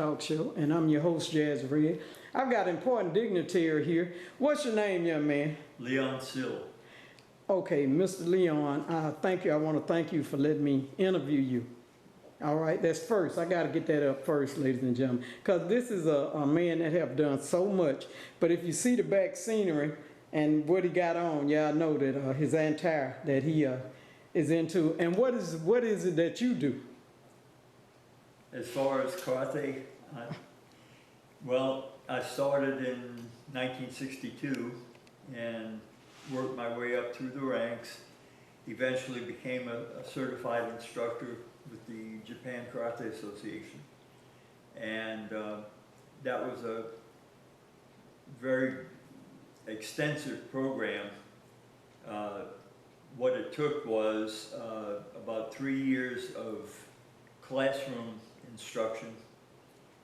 Talk Show, and I'm your host, Jazzy. I've got an important dignitary here. What's your name, young man? Leon Sill. Okay, Mr. Leon, thank you. I want to thank you for letting me interview you. All right, that's first. I got to get that up first, ladies and gentlemen, because this is a man that have done so much. But if you see the back scenery and what he got on, y'all know that his attire that he is into. And what is it that you do? As far as karate, well, I started in 1962 and worked my way up through the ranks. Eventually became a certified instructor with the Japan Karate Association. And that was a very extensive program. What it took was about 3 years of classroom instruction,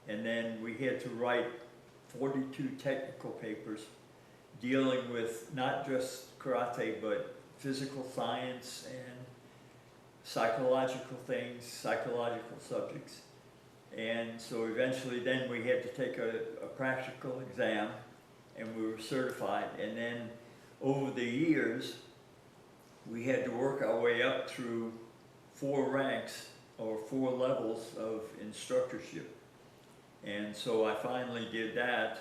and then we had to write 42 technical papers dealing with not just karate but physical science and psychological things, psychological subjects. And so eventually then we had to take a practical exam and we were certified, and then over the years we had to work our way up through 4 ranks or 4 levels of instructorship. And so I finally did that.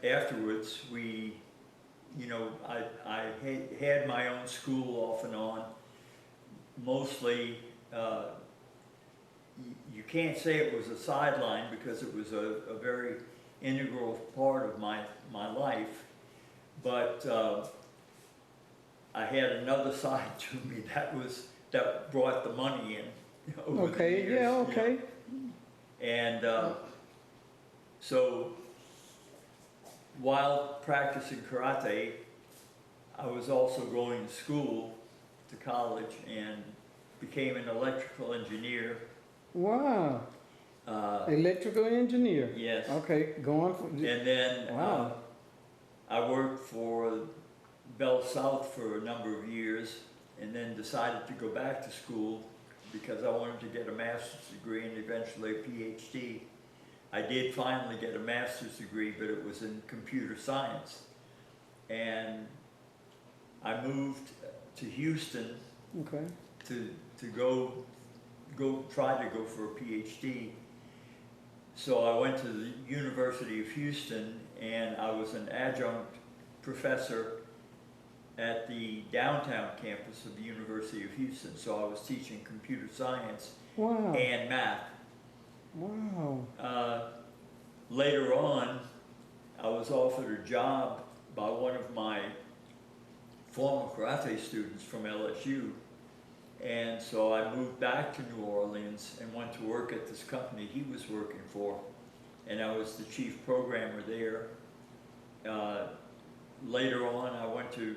Afterwards, we, you know, I had my own school off and on. Mostly, you can't say it was a sideline because it was a very integral part of my life, but I had another side to me that brought the money in. Over the years, yeah, okay. You know. And so while practicing karate, I was also going to school, to college, and became an electrical engineer. Wow. Electrical engineer. Yes. Okay, go on. And then wow. I worked for Bell South for a number of years, and then decided to go back to school because I wanted to get a master's degree and eventually a PhD. I did finally get a master's degree, but it was in computer science. And I moved to Houston, okay, to try to go for a PhD. So I went to the University of Houston, and I was an adjunct professor at the downtown campus of the University of Houston. So I was teaching computer science wow, and math. wow. Later on, I was offered a job by one of my former karate students from LSU. And so I moved back to New Orleans and went to work at this company he was working for. And I was the chief programmer there. Later on, I went to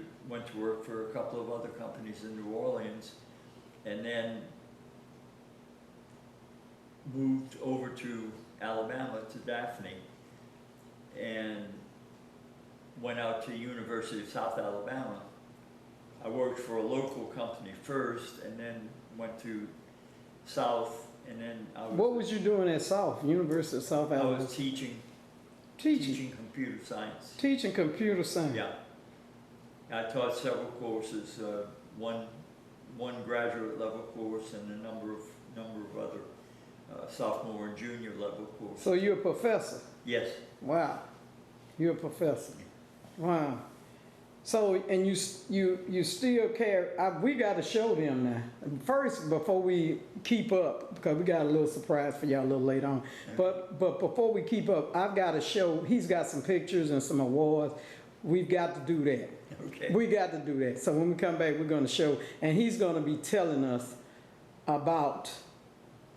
work for a couple of other companies in New Orleans, and then moved over to Alabama, to Daphne, and went out to University of South Alabama. I worked for a local company first, and then went to South, and then What was you doing at South, University of South Alabama? I was teaching computer science. Teaching computer science. Yeah. I taught several courses, one graduate level course and a number of other sophomore and junior level courses. So you're a professor? Yes. Wow. You're a professor. Wow. So, and you still care. We got to show them now. First, before we keep up, because we got a little surprise for y'all a little later on. Okay. But before we keep up, I've got to show, he's got some pictures and some awards. We've got to do that. Okay. We got to do that. So when we come back, we're going to show, and he's going to be telling us about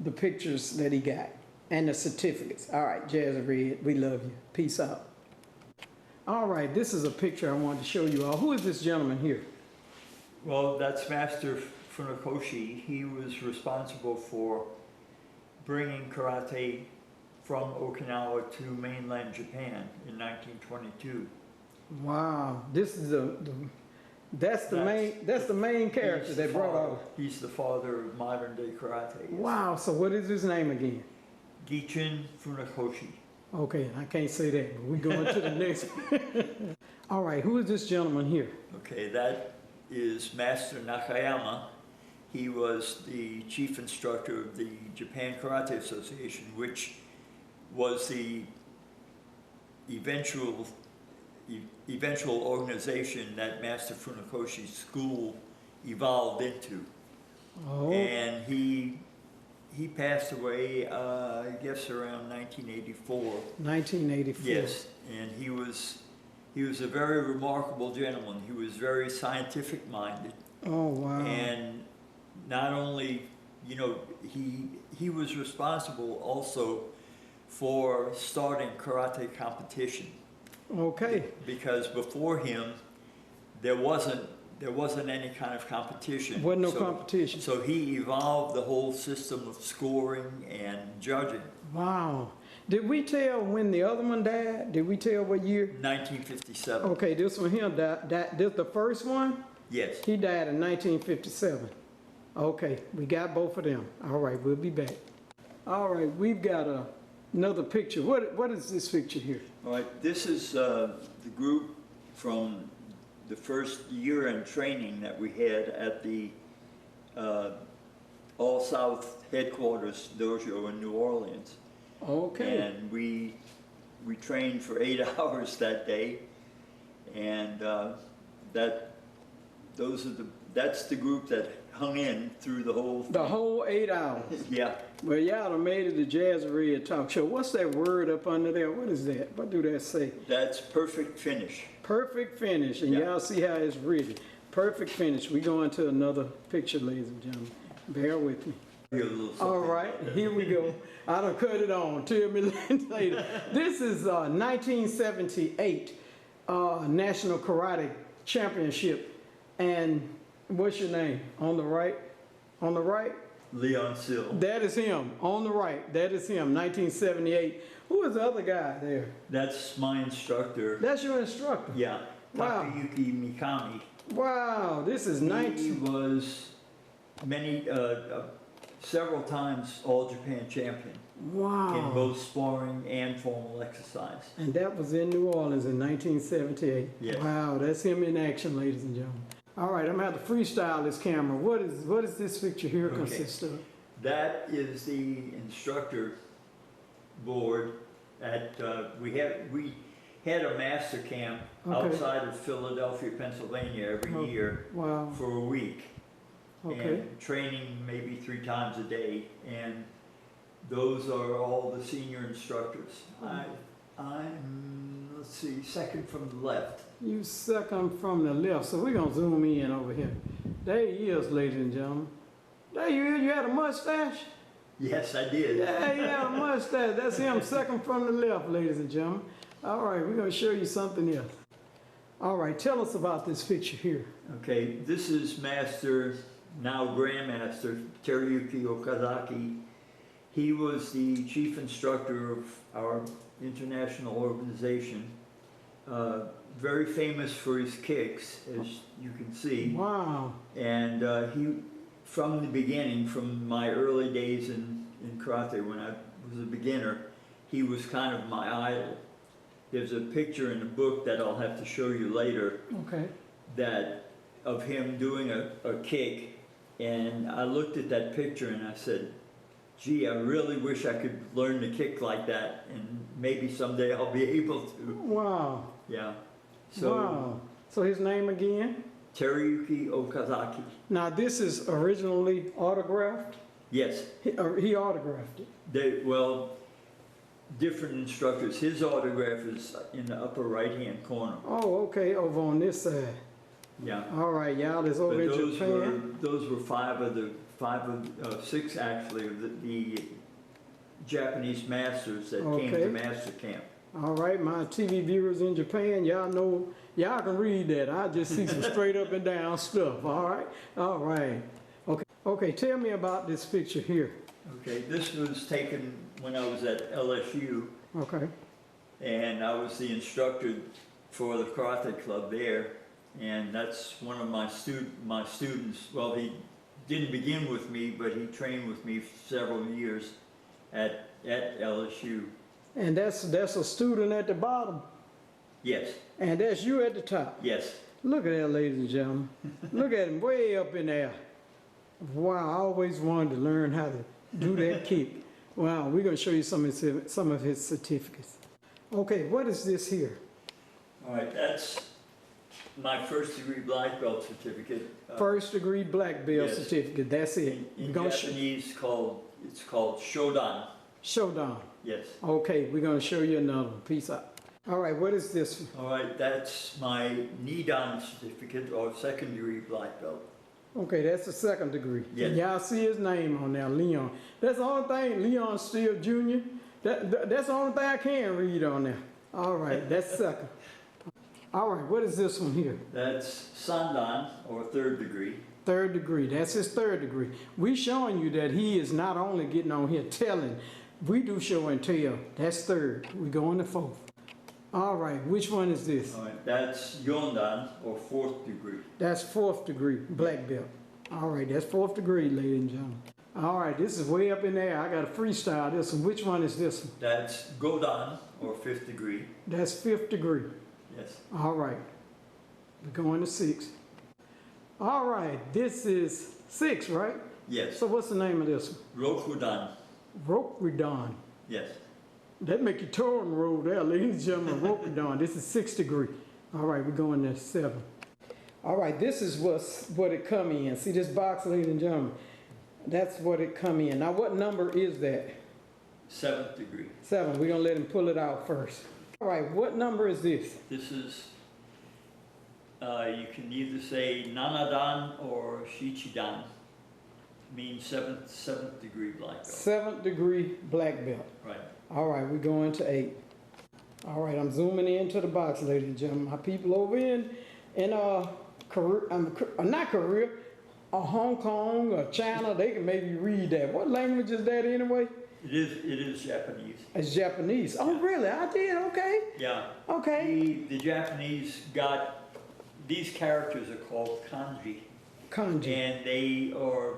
the pictures that he got and the certificates. All right, Jazzy Red, we love you. Peace out. All right, this is a picture I wanted to show you all. Who is this gentleman here? Well, that's Master Funakoshi. He was responsible for bringing karate from Okinawa to mainland Japan in 1922. Wow, this is That's the main character He's they the brought father- out. He's the father of modern day karate. Yes. Wow, so what is his name again? Gichin Funakoshi. Okay, I can't say that, but we're going to the next. All right, who is this gentleman here? Okay, that is Master Nakayama. He was the chief instructor of the Japan Karate Association, which was the eventual organization that Master Funakoshi's school evolved into. Oh, And he passed away, I guess around 1984. 1984. Yes, and he was a very remarkable gentleman. He was very scientific minded. Oh, wow. And not only, he was responsible also for starting karate competition. Okay. Because before him, there wasn't any kind of competition. Wasn't no competition. So he evolved the whole system of scoring and judging. Wow. Did we tell when the other one died? Did we tell what year? 1957. Okay, this one here died. This the first one? Yes. He died in 1957. Okay, we got both of them. All right, we'll be back. All right, we've got another picture. What is this picture here? All right, this is the group from the first year in training that we had at the All South headquarters dojo in New Orleans. Okay. And we trained for 8 hours that day, and that's the group that hung in through the whole thing. The whole 8 hours. Yeah. Well, y'all done made it to Jazzy Red Talk Show. What's that word up under there? What is that? What do that say? That's perfect finish. Perfect finish, and Yeah. y'all see how it's written. Perfect finish. We go into another picture, ladies and gentlemen. Bear with me. Hear a little something All right, about that. here we go. I done cut it on. Tell me later. This is 1978 National Karate Championship. And what's your name? On the right? On the right? Leon Sill. That is him. On the right. That is him. 1978. Who is the other guy there? That's my instructor. That's your instructor. Yeah. Wow. Takayuki Mikami. Wow, this is He 19. was several times All Japan champion in Wow. both sparring and formal exercise. And that was in New Orleans in 1978. Yes. Wow, that's him in action, ladies and gentlemen. All right, I'm going to have to freestyle this camera. What is this picture here Okay. consist of? That is the instructor board at we had a master camp Okay. outside of Philadelphia, Pennsylvania every Oh. year Wow, for a week. okay. And training maybe 3 times a day, and those are all the senior instructors. I'm, let's see, second from the left. You second from the left, so we're going to zoom in over here. There he is, ladies and gentlemen. There you is. You had a mustache? Yes, I did. Yeah, he had a mustache. That's him, second from the left, ladies and gentlemen. All right, we're going to show you something else. All right, tell us about this picture here. Okay, this is Master, now Grandmaster, Teruyuki Okazaki. He was the chief instructor of our international organization. Very famous for his kicks, as you can see. Wow. And he, from the beginning, from my early days in karate, when I was a beginner, he was kind of my idol. There's a picture in the book that I'll have to show you later Okay. that of him doing a kick, and I looked at that picture and I said, gee, I really wish I could learn to kick like that, and maybe someday I'll be able to. Wow. Yeah. So Wow. So his name again? Teruyuki Okazaki. Now this is originally autographed? Yes. He autographed it. Well, different instructors. His autograph is in the upper right-hand corner. Oh, okay, over on this side. Yeah. All right, y'all, that's over But in Japan. those were 6 actually of the Japanese masters that came Okay. to master camp. All right, my TV viewers in Japan, y'all know, y'all can read that. I just see some straight up and down stuff. All right, all right. Okay, okay. Tell me about this picture here. Okay, this was taken when I was at LSU, Okay. and I was the instructor for the karate club there. and that's one of my students. Well, he didn't begin with me, but he trained with me for several years at LSU. And that's a student at the bottom, Yes, and that's you at the top. yes. Look at that, ladies and gentlemen. Look at him way up in there. Wow, I always wanted to learn how to do that kick. Wow, we're going to show you some of his certificates. Okay, what is this here? All right, that's my first degree black belt certificate. First degree black belt yes. certificate. That's it. In We're gonna Japanese, it's called Shodan. Shodan. Yes. Okay, we're going to show you another one. Peace out. All right, what is this? All right, that's my Nidan certificate, or second degree black belt. Okay, that's the second degree. Yes. And y'all see his name on there, Leon. That's the only thing, Leon Still Jr. That's the only thing I can read on there. All right, that's second. All right, what is this one here? That's Sandan, or third degree. Third degree, that's his third degree. We showing you that he is not only getting on here telling, we do show and tell. That's third. We go on to fourth. All right, which one is this? All right, that's Yondan, or fourth degree. That's fourth degree, black belt. All right, that's fourth degree, ladies and gentlemen. All right, this is way up in there. I got to freestyle this one. Which one is this one? That's Godan, or fifth degree. That's fifth degree. Yes. All right, we're going to six. All right, this is six, right? Yes. So what's the name of this one? Rokudan. Rokudan. Yes. That make your tongue roll there, ladies and gentlemen. Rokudan. This is 6th degree. All right, we're going to 7. All right, this is what it come in. See this box, ladies and gentlemen? That's what it come in. Now, what number is that? 7th degree. 7. We're gonna let him pull it out first. All right, what number is this? This is, you can either say Nanadan or Shichidan. Means seventh degree black belt. 7th degree black belt. Right. All right, we're going to 8. All right, I'm zooming into the box, ladies and gentlemen. My people over in Korea, not Korea, Hong Kong or China, they can maybe read that. What language is that anyway? It is Japanese. It's Japanese. Oh, really? I did. Okay. Yeah. Okay. The Japanese got, these characters are called kanji. Kanji. And they are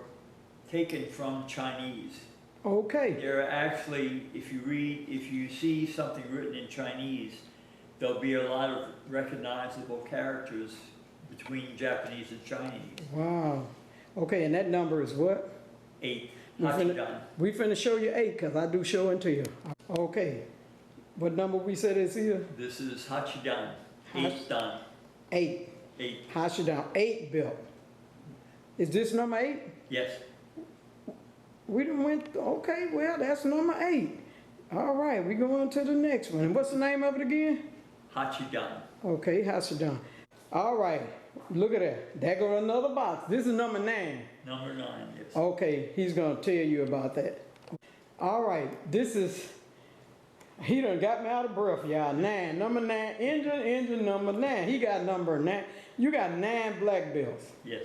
taken from Chinese. Okay. They're actually, if you see something written in Chinese, there'll be a lot of recognizable characters between Japanese and Chinese. Wow. Okay, and that number is what? 8. Hachidan. We finna show you 8 because I do show and tell. Okay. What number we said is here? This is Hachidan. 8th dan. 8. 8. Hashidan. 8 belt. Is this number 8? Yes. We done went, okay, well, that's number 8. All right, we going to the next one. And what's the name of it again? Hachidan. Okay, Hashidan. All right, look at that. There go another box. This is number 9. Number 9, yes. Okay, he's gonna tell you about that. All right, this is, he done got me out of breath, y'all. 9, number 9, engine number 9. He got number 9. You got 9 black belts. Yes.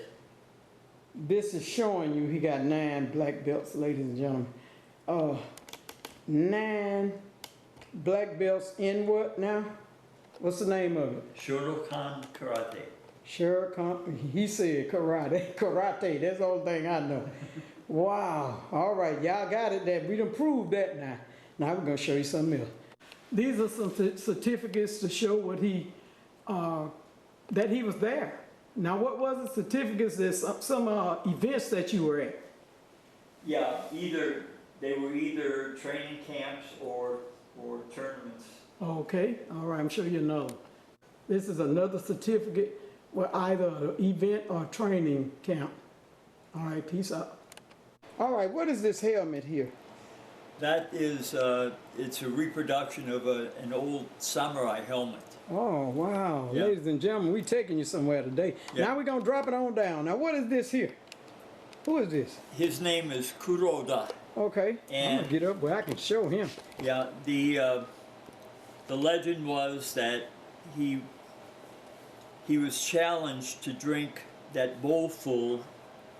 This is showing you he got 9 black belts, ladies and gentlemen. 9 black belts in what now? What's the name of it? Shotokan karate. Shotokan, he said karate. Karate, that's the only thing I know. Wow. All right, y'all got it. That we done proved that now. Now we're gonna show you something else. These are some certificates to show what that he was there. Now, what was the certificates? There's some events that you were at. Yeah, they were either training camps or tournaments. Okay, all right, I'm sure you know. This is another certificate with either an event or training camp. All right, peace out. All right, what is this helmet here? That is, it's a reproduction of an old samurai helmet. Oh, wow. Yeah. Ladies and gentlemen, we taking you somewhere today. Yeah. Now we're going to drop it on down. Now, what is this here? Who is this? His name is Kuroda. Okay, I'm And- going to get up where I can show him. Yeah, the legend was that he was challenged to drink that bowl full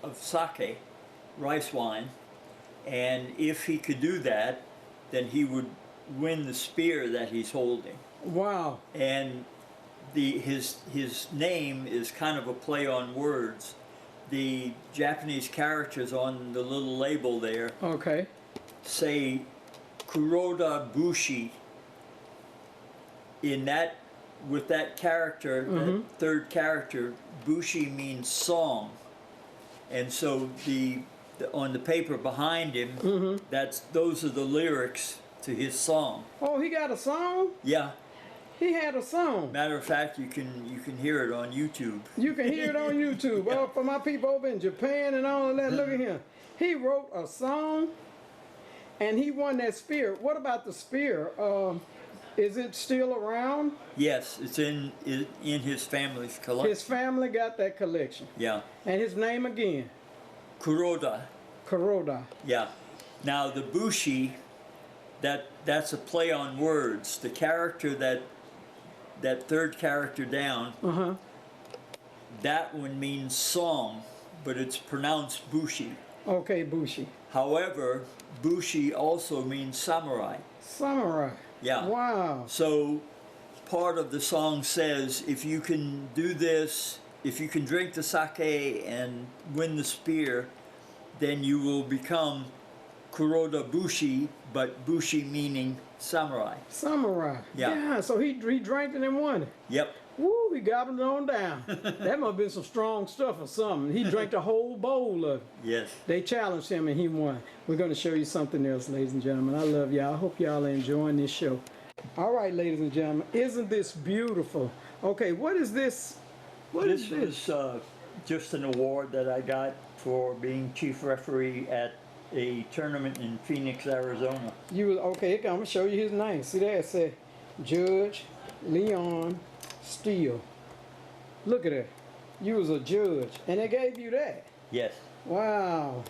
of sake, rice wine, and if he could do that, then he would win the spear that he's holding. Wow. And his name is kind of a play on words. The Japanese characters on the little label there Okay. say Kuroda Bushi. In that, with that character, that third character, Bushi means song, and so on the paper behind him, those are the lyrics to his song. Oh, he got a song? Yeah. He had a song. Matter of fact, you can hear it on YouTube. You can hear it on YouTube. Yeah. Oh, for my people over in Japan and all of that, look at him. He wrote a song, and he won that spear. What about the spear? Is it still around? Yes, it's in his family's collection. His family got that collection. Yeah. And his name again? Kuroda. Kuroda. Yeah. Now the Bushi, that's a play on words. The character that third character down, that one means song, but it's pronounced Bushi. Okay, Bushi. However, Bushi also means samurai. Samurai. Yeah. Wow. So part of the song says, if you can do this, if you can drink the sake and win the spear, then you will become Kuroda Bushi, but Bushi meaning samurai. Samurai. Yeah. So he drank it and won it. Yep. Woo, he gobbled it on down. That must have been some strong stuff or something. He drank the whole bowl of it. Yes. They challenged him and he won. We're going to show you something else, ladies and gentlemen. I love y'all. I hope y'all are enjoying this show. All right, ladies and gentlemen, isn't this beautiful? Okay, what is this? What is this? This was just an award that I got for being chief referee at a tournament in Phoenix, Arizona. Okay, I'm going to show you his name. See there, it said Judge Leon Steele. Look at that. You was a judge, and they gave you that. Yes. Wow.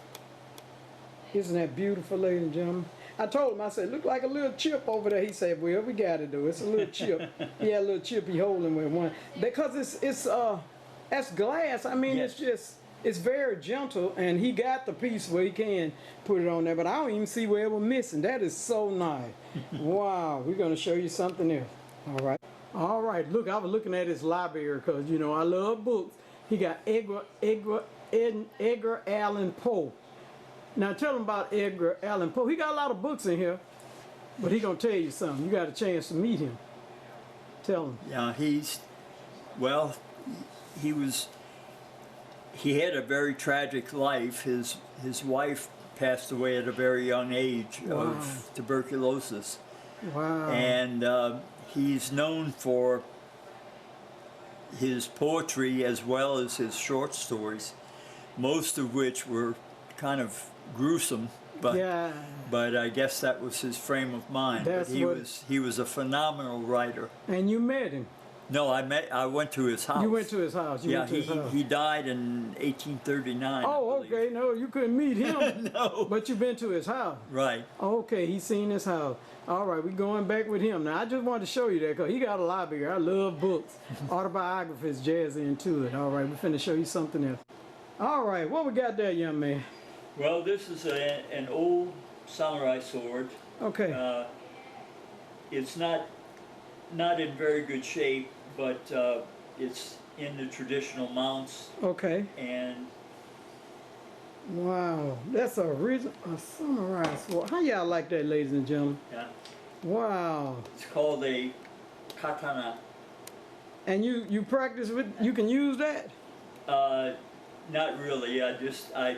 Isn't that beautiful, ladies and gentlemen? I told him, I said, look like a little chip over there. He said, well, we got to do it. It's a little chip. He had a little chip he holding with one. Because that's glass. I mean, Yes. it's very gentle, and he got the piece where he can put it on there, but I don't even see where it was missing. That is so nice. Wow. We're going to show you something else. All right. All right. Look, I was looking at his library because, you know, I love books. He got Edgar Allan Poe. Now tell him about Edgar Allan Poe. He got a lot of books in here, but he gonna tell you something. You got a chance to meet him. Tell him. Yeah, he had a very tragic life. His wife passed away at a very young age of tuberculosis. Wow. And he's known for his poetry as well as his short stories, most of which were kind of gruesome, but I guess that was his frame of mind. But he was a phenomenal writer. And you met him. No, I went to his house. You went to his house. He died in 1839. Oh, okay. No, you couldn't meet him. No. But you've been to his house. Right. Okay, he's seen his house. All right, we're going back with him. Now, I just wanted to show you that because he got a library. I love books. Autobiographies, Jazzy into it. All right, we're finna show you something else. All right, what we got there, young man? Well, this is an old samurai sword. Okay. It's not in very good shape, but it's in the traditional mounts. Okay. And wow, that's a samurai sword. How y'all like that, ladies and gentlemen? yeah, Wow. it's called a katana. And you practice with, you can use that? Not really. I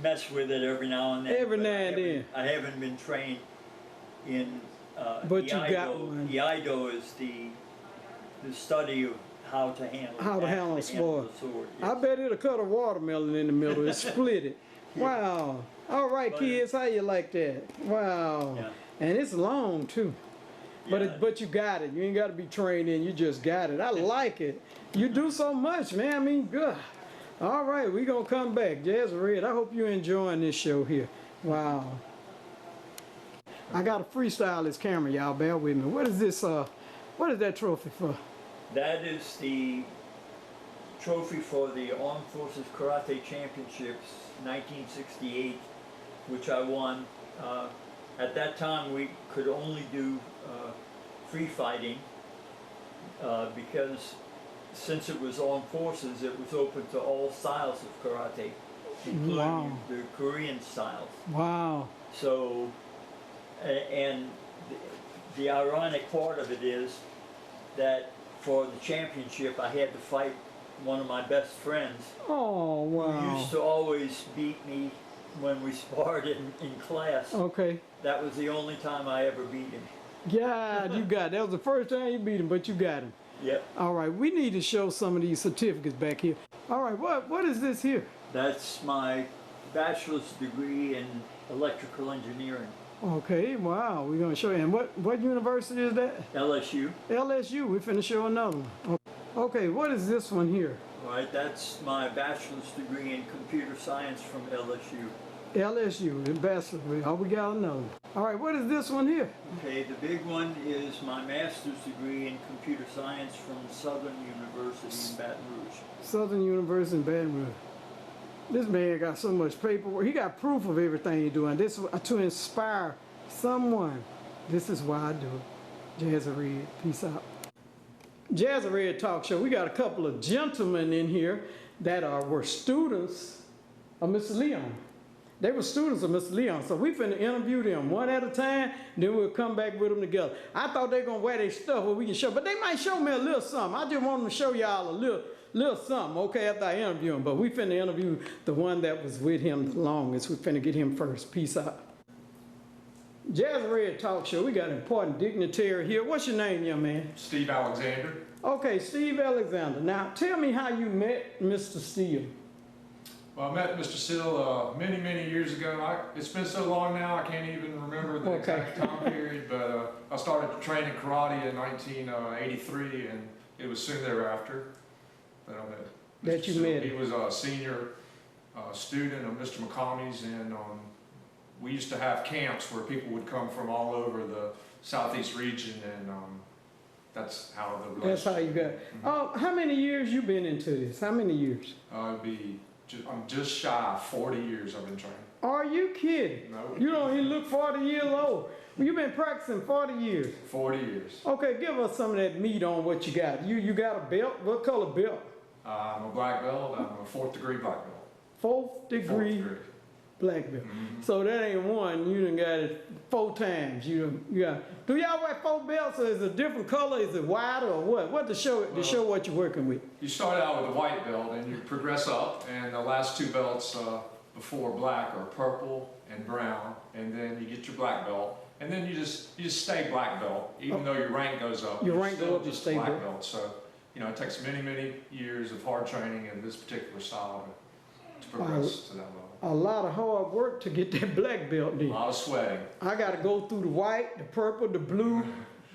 mess with it every now and then. Every but now and then. I haven't been trained in But you Iaido. got one. Iaido is the study of how to handle a the sword. sword. I Yes. bet it'll cut a watermelon in the middle and split it. Wow. All right, But, kids, how you like that? Wow. Yeah. And it's long too. Yeah. But you got it. You ain't got to be trained in. You just got it. I like it. You do so much, man. I mean, good. All right, we gonna come back. Jazz Red, I hope you're enjoying this show here. Wow. I got to freestyle this camera, y'all. Bear with me. What is this? What is that trophy for? That is the trophy for the Armed Forces Karate Championships 1968, which I won. At that time, we could only do free fighting, because since it was armed forces, it was open to all styles of karate, including Wow. the Korean styles. Wow. So, and the ironic part of it is that for the championship, I had to fight one of my best friends Oh, who wow. used to always beat me when we sparred in class. Okay. That was the only time I ever beat him. God, you got it. That was the first time you beat him, but you got him. Yep. All right, we need to show some of these certificates back here. All right, what is this here? That's my bachelor's degree in electrical engineering. Okay, wow, we're gonna show you. And what university is that? LSU. LSU, we're finna show another one. Okay, what is this one here? Right, that's my bachelor's degree in computer science from LSU. LSU, the bachelor. Oh, we got another one. All right, what is this one here? Okay, the big one is my master's degree in computer science from Southern University in Baton Rouge. Southern University in Baton Rouge. This man got so much paperwork. He got proof of everything he's doing. This is to inspire someone. This is why I do it. Jazzy Red, peace out. Jazzy Red Talk Show. We got a couple of gentlemen in here that were students of Mr. Leon. They were students of Mr. Leon, so we finna interview them one at a time, then we'll come back with them together. I thought they were gonna wear their stuff where we can show, but they might show me a little something. I just want them to show y'all a little something, okay, after I interview him. But we finna interview the one that was with him the longest. We finna get him first. Peace out. Jazzy Red Talk Show. We got an important dignitary here. What's your name, young man? Steve Alexander. Okay, Steve Alexander. Now, tell me how you met Mr. Steele. Well, I met Mr. Sill many, many years ago. It's been so long now, I can't even remember the exact time period, but I started training karate in 1983, and it was soon thereafter that I met Mr. That you Sill. met He was a senior student of Mr. McCommy's, and we used to have camps where people would come from all over the southeast region, and that's how the relationship. That's how you got it. How many years you been into this? How many years? It'd be I'm just shy of 40 years I've been training. Are you kidding? No. You don't even look 40 years old. You've been practicing 40 years. 40 years. Okay, give us some of that meat on what you got. You got a belt? What color belt? I'm a black belt. I'm a 4th degree black belt. Fourth degree black belt. So that ain't one. You done got it 4 times. You got. Do y'all wear 4 belts, or is it a different color? Is it white or what? What to show what you're working with? You start out with a white belt and you progress up, and the last 2 belts before black are purple and brown, and then you get your black belt, and then you just stay black belt, even though your rank goes up. Your rank still goes up, you just stay black black. belt. So it takes many, many years of hard training in this particular style to progress to that level. A lot of hard work to get that black belt A then. lot of sweating. I got to go through the white, the purple, the blue,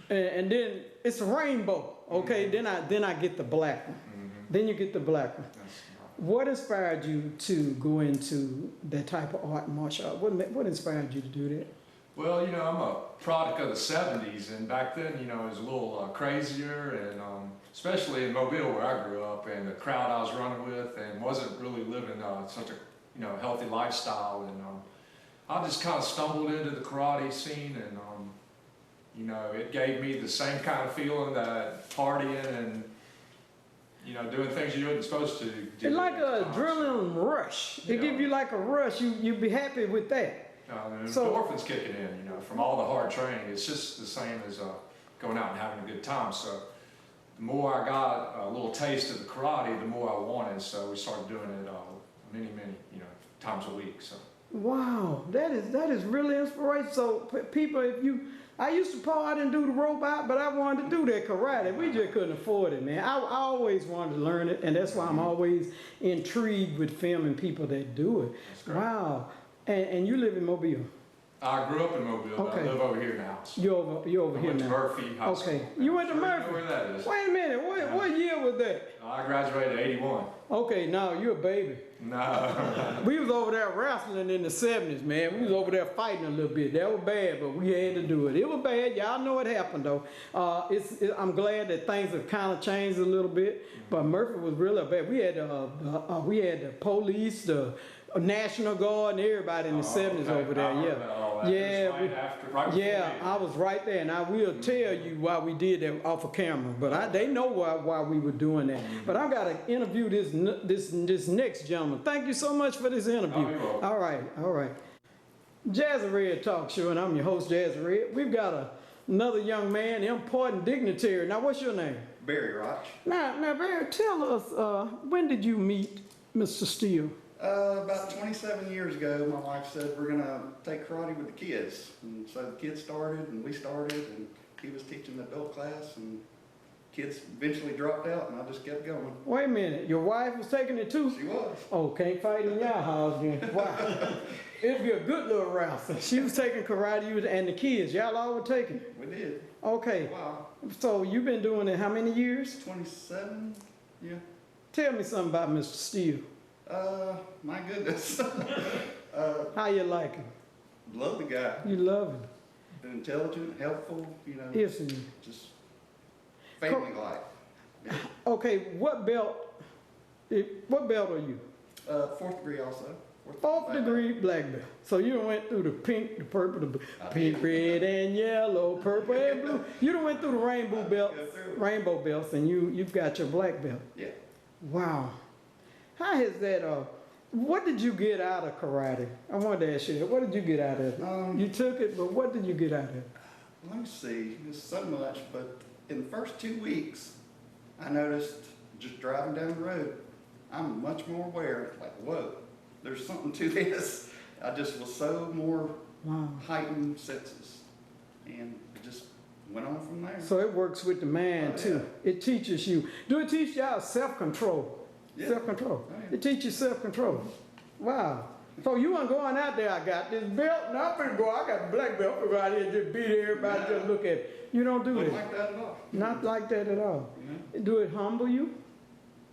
and then it's a rainbow. Okay, then I get the black one. Then you get the black one. What inspired you to go into that type of art and martial art? What inspired you to do that? Well, I'm a product of the 70s, and back then, it was a little crazier, and especially in Mobile where I grew up, and the crowd I was running with, and wasn't really living such a healthy lifestyle, and I just kind of stumbled into the karate scene, and it gave me the same kind of feeling that partying and doing things you weren't supposed to do. It's like an adrenaline rush. It gives you like a rush. You'd be happy with that. The So- endorphins kicking in, from all the hard training. It's just the same as going out and having a good time. So the more I got a little taste of the karate, the more I wanted. So we started doing it many, times a week. So. Wow, that is really inspirational. So people, I used to part and do the robot, but I wanted to do that karate. We just couldn't afford it, man. I always wanted to learn it, and that's why I'm always intrigued with filming people that do it. That's great. Wow, and you live in Mobile. I grew up in Mobile, but Okay. I live over here now. So You're over I here went to now. Murphy High School. Okay, you went to I'm sure Murphy. You know where that is. Wait a minute, what year was that? I graduated in 81. Okay, now you're a baby. No. We was over there wrestling in the 70s, man. We was over there fighting a little bit. That was bad, but we had to do it. It was bad. Y'all know what happened, though. I'm glad that things have kind of changed a little bit, but Murphy was really bad. We had the police, the National Guard, and everybody in the 70s Okay. over there, I yeah. remember all know that. Yeah, It was right before Yeah, me. I was right there, and I will tell you why we did that off of camera. But they know why we were doing that. But I got to interview this next gentleman. Thank you so much for this interview. Oh, you're welcome. All right. Jazzy Red Talk Show, and I'm your host, Jazzy Red. We've got another young man, important dignitary. Now, what's your name? Barry Roch. Now, Barry, tell us, when did you meet Mr. Steele? About 27 years ago, my wife said we're gonna take karate with the kids, and so the kids started, and we started, and he was teaching the adult class, and kids eventually dropped out, and I just kept going. Wait a minute, your wife was taking it too? She was. Oh, can't fight in your house then. Wow. It'd be a good little wrestler. She was taking karate, and the kids, y'all all were taking it. We did. Okay, Wow. so you've been doing it how many years? 27. Yeah. Tell me something about Mr. Steele. My goodness. How you like him? Love the guy. You love him, Intelligent, helpful. You know, isn't he? just family-like. Yeah. Okay, what belt are you? 4th degree also. Fourth black belt. degree black belt. So you done went through the pink, the purple, the pink, red, and yellow, purple, and blue. You done went through the rainbow belts, and you've got your black belt. Yeah. Wow. How has that, what did you get out of karate? I wanted to ask you that. What did you get out of it? You took it, but what did you get out of it? Let me see. There's so much, but in the first 2 weeks, I noticed just driving down the road, I'm much more aware. Like, whoa, there's something to this. I just was so more heightened senses, and it just went on from there. So it works with the man too. It teaches you. Do it teach y'all self-control? Yeah. Self-control. Oh, yeah. It teaches self-control. Wow. So you weren't going out there, I got this belt, now I'm finna go, I got a black belt, I'm gonna go out here and just beat everybody, just look at it. You don't do Wasn't that. like that at all. Not like that at all. You know? Do it humble you?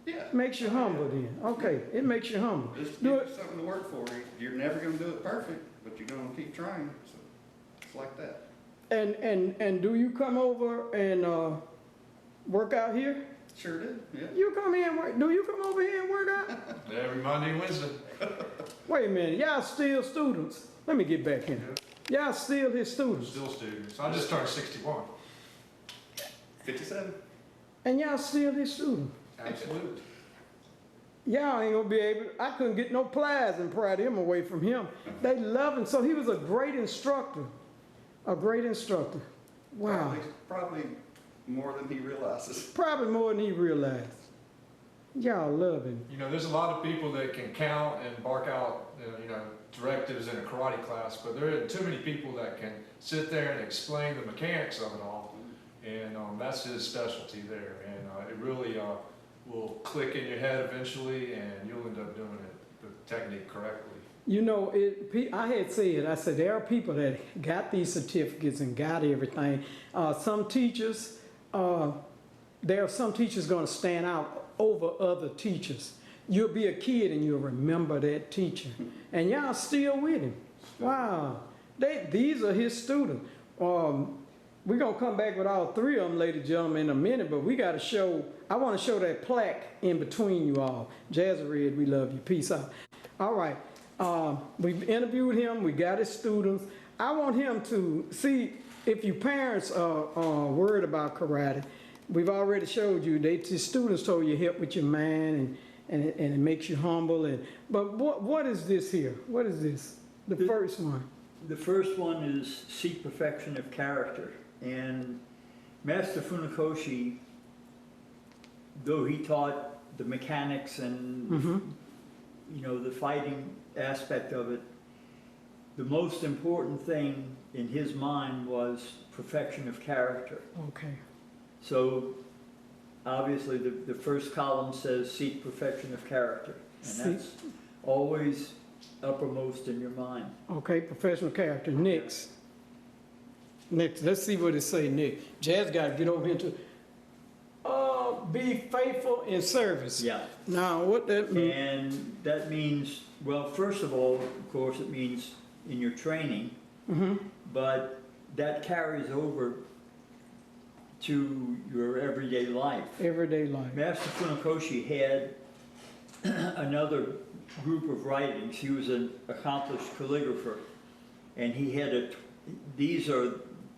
Yeah. It makes you humble then. Okay, it makes you humble. Just Do give it. you something to work for. You're never going to do it perfect, but you're going to keep trying. So it's like that. And do you come over and work out here? Sure did. Yeah. You come here and work. Do you come over here and work out? Every Monday and Wednesday. Wait a minute, y'all still students. Let me get back in. Y'all still his students. Still students. I just turned 61. 57. And y'all still his students. Absolutely. Y'all ain't gonna be able, I couldn't get no pliers and pry them away from him. They love him. So he was a great instructor. A great instructor. Wow. Probably more than he realizes. Probably more than he realized. Y'all love him. You know, there's a lot of people that can count and bark out, directives in a karate class, but there are too many people that can sit there and explain the mechanics of it all. And that's his specialty there. And it really will click in your head eventually, and you'll end up doing it, the technique correctly. You know, I said, there are people that got these certificates and got everything. Some teachers, there are some teachers going to stand out over other teachers. You'll be a kid and you'll remember that teacher. And y'all still with him. Wow. These are his students. We're going to come back with all three of them, ladies and gentlemen, in a minute, but we got to show, I want to show that plaque in between you all. Jazzy Red, we love you. Peace out. All right. We've interviewed him. We got his students. I want him to see if you parents are worried about karate. We've already showed you, the students told you help with your mind and it makes you humble. But what is this here? What is this? The first one. The first one is seek perfection of character. And Master Funakoshi, though he taught the mechanics and the fighting aspect of it, the most important thing in his mind was perfection of character. Okay. So obviously the first column says seek perfection of character, and that's always uppermost in your mind. Okay, professional character. Next, let's see what it say next. Jazz got to get over into be faithful in service. Yeah. Now, what that means? And that means, well, first of all, of course, it means in your training, but that carries over to your everyday life. Everyday life. Master Funakoshi had another group of writings. He was an accomplished calligrapher, and he had these are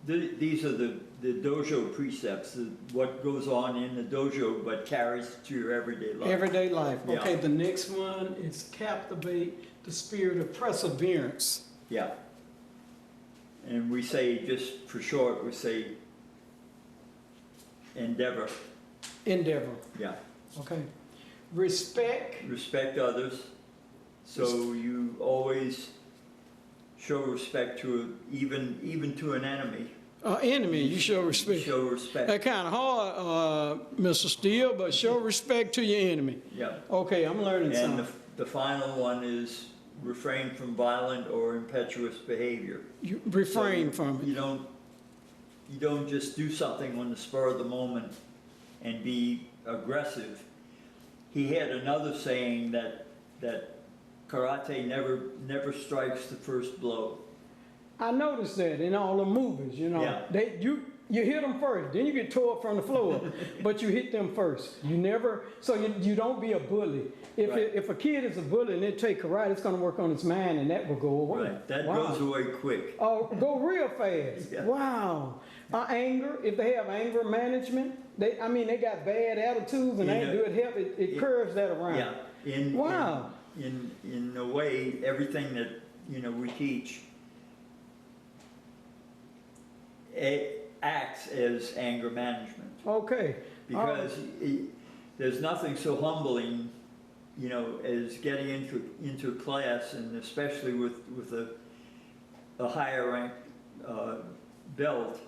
the dojo precepts, what goes on in the dojo but carries to your everyday life. Everyday life. Yeah. Okay, the next one is captivate the spirit of perseverance. Yeah. And we say, just for short, we say endeavor. Endeavor. Yeah. Okay. Respect. Respect others. So you always show respect to even to an enemy. Enemy, you show respect. Show respect. That kind of hard, Mr. Steele, but show respect to your enemy. Yeah. Okay, I'm learning And something. the final one is refrain from violent or impetuous behavior. You refrain So from it. You don't just do something on the spur of the moment and be aggressive. He had another saying that karate never strikes the first blow. I noticed that in all the movies, you know. Yeah. You hit them first, then you get tore up from the floor, but you hit them first. You never, so you don't be a bully. If, Right. if a kid is a bully and they take karate, it's going to work on his mind and that will go away. Right. That Wow. goes away quick. Oh, go real fast. Yeah. Wow. Anger, if they have anger management, they got bad attitudes and You ain't know, good help, it curves that around. Yeah. Wow. In a way, everything that we teach acts as anger management, Okay. because there's nothing so humbling, as getting into a class, and especially with a higher rank belt,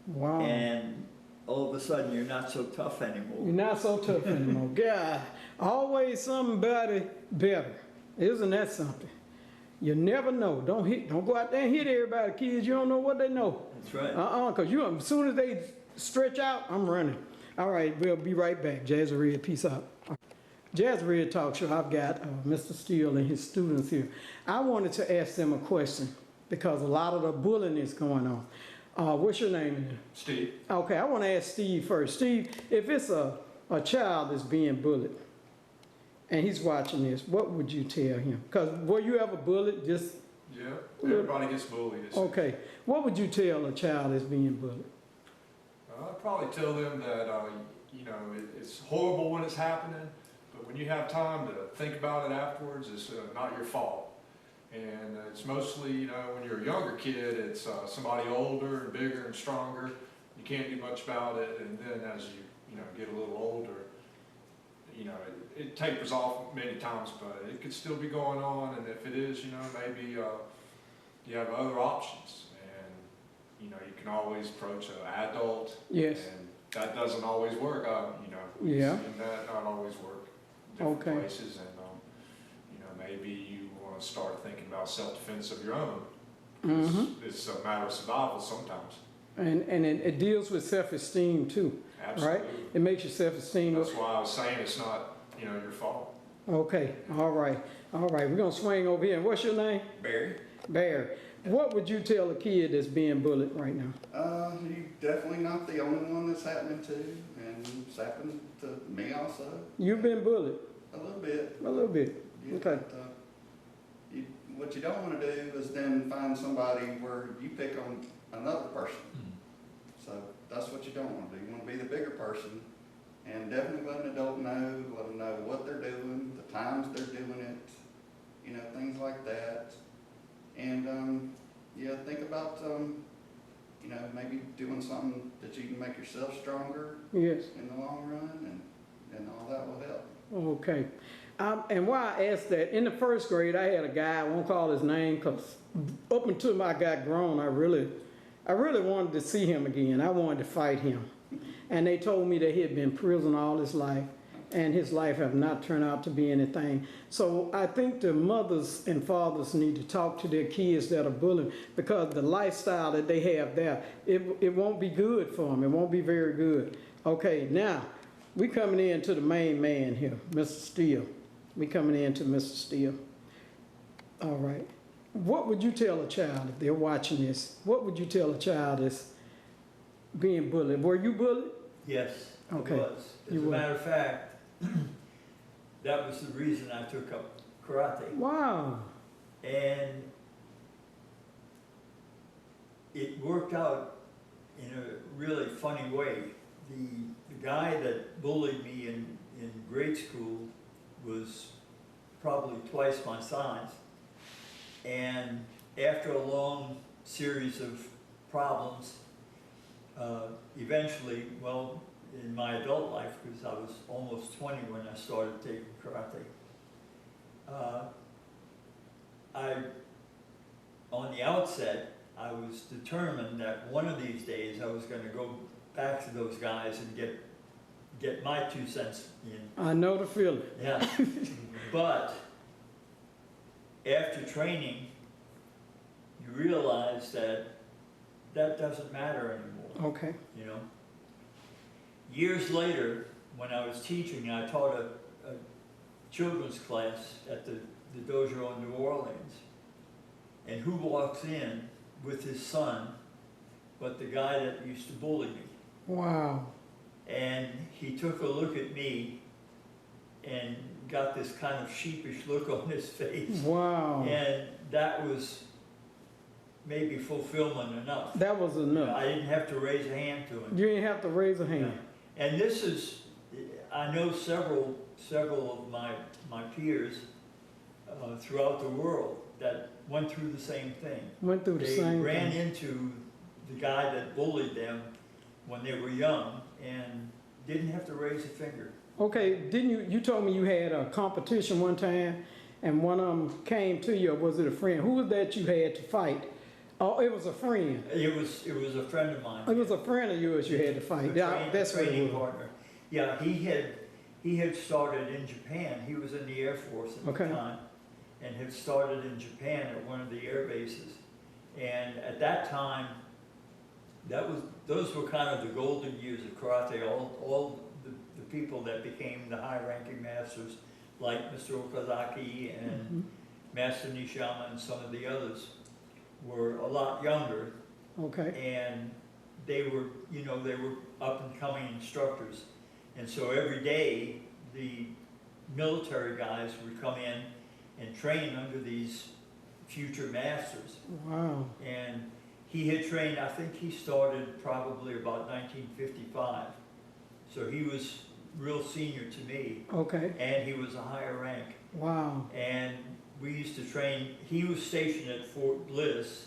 Wow. and all of a sudden you're not so tough anymore. You're not so tough anymore. God, always somebody better. Isn't that something? You never know. Don't go out there and hit everybody, kids. You don't know what they know. That's right. Because as soon as they stretch out, I'm running. All right, we'll be right back. Jazzy Red, peace out. Jazzy Red Talk Show. I've got Mr. Steele and his students here. I wanted to ask them a question because a lot of the bullying is going on. What's your name? Steve? Okay, I want to ask Steve first. Steve, if it's a child that's being bullied and he's watching this, what would you tell him? Because were you ever bullied? Yeah, everybody gets bullied. Okay, what would you tell a child that's being bullied? I'd probably tell them that, it's horrible when it's happening, but when you have time to think about it afterwards, it's not your fault. And it's mostly, when you're a younger kid, it's somebody older and bigger and stronger. You can't do much about it. And then as you, get a little older, it tapers off many times, but it could still be going on. And if it is, maybe you have other options. And, you can always approach an adult. Yes. And that doesn't always work, Yeah. And that not always work in different Okay. places. And, maybe you want to start thinking about self-defense of your own. It's a matter of survival sometimes. And it deals with self-esteem too, Absolutely. right? It makes your self-esteem. That's why I was saying it's not, your fault. Okay, all right. We're going to swing over here. And what's your name? Barry? Barry. What would you tell a kid that's being bullied right now? You're definitely not the only one that's happening to, and it's happened to me also. You've been bullied? A little bit. A little bit. Yeah, Okay. but, what you don't want to do is then find somebody where you pick on another person. So that's what you don't want to do. You want to be the bigger person, and definitely let an adult know, let them know what they're doing, the times they're doing it, things like that. And think about maybe doing something that you can make yourself stronger Yes. in the long run, and all that will help. Okay. And why I asked that, in the first grade, I had a guy, I won't call his name, because up until I got grown, I really wanted to see him again. I wanted to fight him. And they told me that he had been in prison all his life, and his life have not turned out to be anything. So I think the mothers and fathers need to talk to their kids that are bullied, because the lifestyle that they have there, it won't be good for them. It won't be very good. Okay, now, we coming in to the main man here, Mr. Steele. We coming in to Mr. Steele. All right. What would you tell a child if they're watching this? What would you tell a child that's being bullied? Were you bullied? Yes, Okay. it was. As You a were. matter of fact, that was the reason I took up karate. Wow. And it worked out in a really funny way. The guy that bullied me in grade school was probably twice my size. And after a long series of problems, eventually, well, in my adult life, because I was almost 20 when I started taking karate, on the outset, I was determined that one of these days I was going to go back to those guys and get my 2 cents in. I know the feeling. Yeah. But after training, you realize that that doesn't matter anymore. Okay. You know? Years later, when I was teaching, I taught a children's class at the dojo in New Orleans. And who walks in with his son but the guy that used to bully me? Wow. And he took a look at me and got this kind of sheepish look on his face. Wow. And that was maybe fulfillment enough. That was enough. I didn't have to raise a hand to him. You didn't have to raise a hand. And this is, I know several of my peers throughout the world that went through the same thing. Went through the They same ran thing. into the guy that bullied them when they were young and didn't have to raise a finger. Okay, didn't you told me you had a competition one time and one of them came to you, or was it a friend? Who was that you had to fight? Oh, it was a friend. It was a friend of mine. It was a friend of yours you had to fight. That's what it training was. partner. Yeah, he had started in Japan. He was in the Air Force at Okay. the time, and had started in Japan at one of the air bases. And at that time, those were kind of the golden years of karate. All the people that became the high-ranking masters, like Mr. Okazaki and Master Nishiyama and some of the others, were a lot younger. Okay. And they were up-and-coming instructors. And so every day, the military guys would come in and train under these future masters. Wow. And he had trained, I think he started probably about 1955. So he was real senior to me. Okay. And he was a higher rank. Wow. And we used to train, he was stationed at Fort Bliss,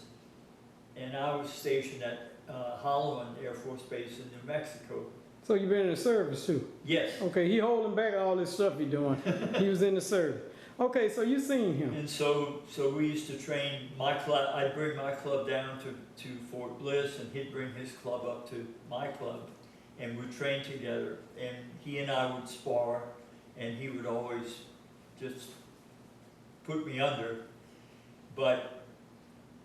and I was stationed at Holloman Air Force Base in New Mexico. So you've been in the service too? Yes. Okay, he holding back all this stuff he doing. He was in the service. Okay, so you seen him. And so we used to train my club. I'd bring my club down to Fort Bliss, and he'd bring his club up to my club, and we'd train together. And he and I would spar, and he would always just put me under. But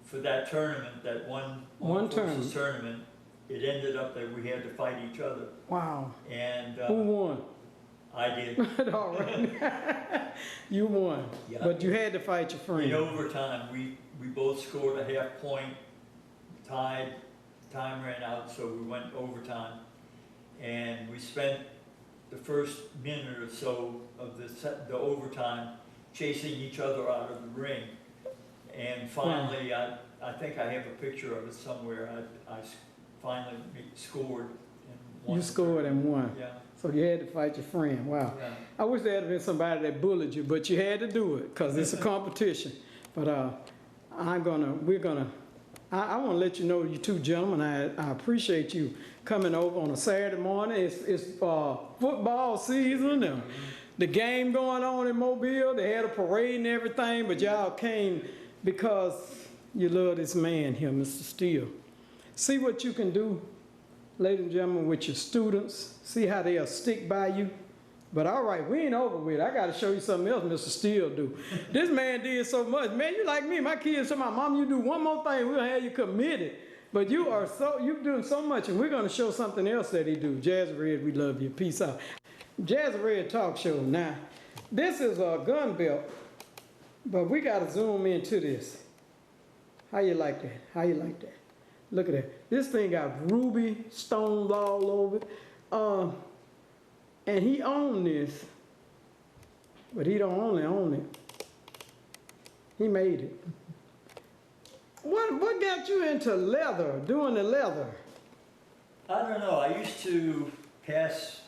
for that tournament, that one tournament, it ended up that we had to fight each other. Wow. And who won? I did. All right. You won. Yeah. But you had to fight your friend. In overtime, we both scored a half point, tied, time ran out, so we went overtime. And we spent the first minute or so of the overtime chasing each other out of the ring. And finally, wow. I think I have a picture of it somewhere. I finally scored and won. You scored and won. Yeah. So you had to fight your friend. Wow. Yeah. I wish there had been somebody that bullied you, but you had to do it because it's a competition. But I want to let you know, you two gentlemen, I appreciate you coming over on a Saturday morning. It's football season. And the game going on in Mobile. They had a parade and everything, but y'all came because you love this man here, Mr. Steele. See what you can do, ladies and gentlemen, with your students. See how they'll stick by you. But all right, we ain't over with. I got to show you something else Mr. Steele do. This man did so much. Man, you like me. My kids tell my mom, you do one more thing, we'll have you committed. But you're doing so much, and we're going to show something else that he do. Jazzy Red, we love you. Peace out. Jazzy Red Talk Show. Now, this is a gun belt, but we got to zoom into this. How you like that? How you like that? Look at that. This thing got ruby stones all over it. And he owned this, but he don't only own it. He made it. What got you into leather, doing the leather? I don't know, I used to pass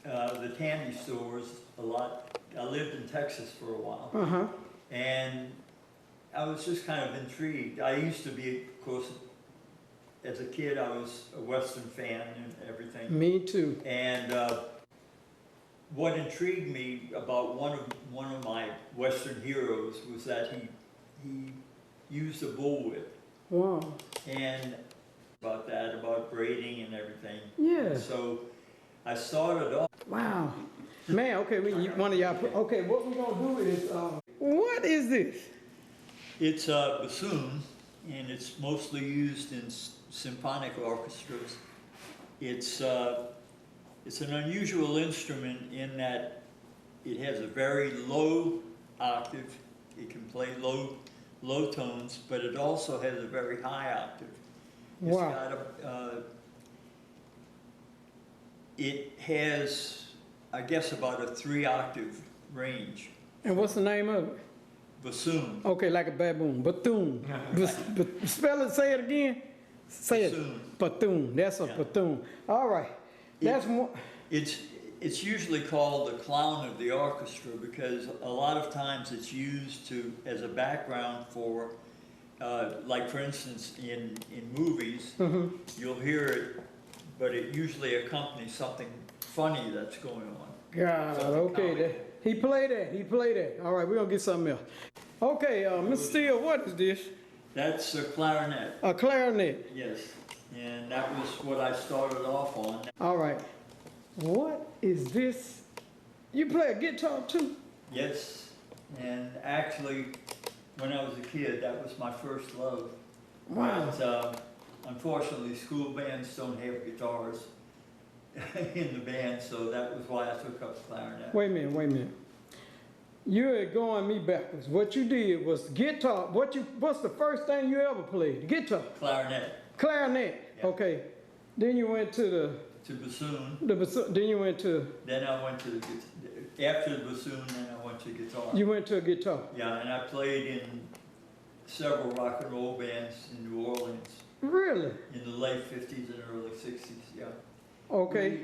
the candy stores a lot. I lived in Texas for a while. Uh-huh. And I was just kind of intrigued. I used to be, of course, as a kid, I was a Western fan and everything. Me too. And what intrigued me about one of my Western heroes was that he used a bullwhip. Wow. And about braiding and everything. Yeah. So I started off. Wow. Man, okay, one of y'all, okay, what we're gonna do is, what is this? It's a bassoon, and it's mostly used in symphonic orchestras. It's an unusual instrument in that it has a very low octave. It can play low tones, but it also has a very high octave. It's Wow. got it has, I guess, about a 3-octave range. And what's the name of it? Bassoon. Okay, like a baboon, Bethune. Spell it, say it again. Say it. Bassoon. Bethune, that's a Yeah. Bethune. All right, that's more. It's usually called the clown of the orchestra because a lot of times it's used as a background for, like for instance, in movies, you'll hear it, but it usually accompanies something funny that's going on. God, Something okay, comical. he played that. All right, we're gonna get something else. Okay, Mr. Sill, what is this? That's a clarinet, A clarinet. yes, and that was what I started off on. All right, what is this? You play a guitar too? Yes, and actually, when I was a kid, that was my first love. Wow. But, unfortunately, school bands don't have guitars in the band, so that was why I took up clarinet. Wait a minute. You're going me backwards. What you did was guitar. What's the first thing you ever played? Guitar. Clarinet. Clarinet. Yeah. Okay. Then you went to To bassoon. the bassoon. Then you went to. Then I went to the guitar. After the bassoon, then I went to guitar. You went to a guitar. Yeah, and I played in several rock and roll bands in New Orleans Really? in the late 50s and early 60s, yeah. Okay.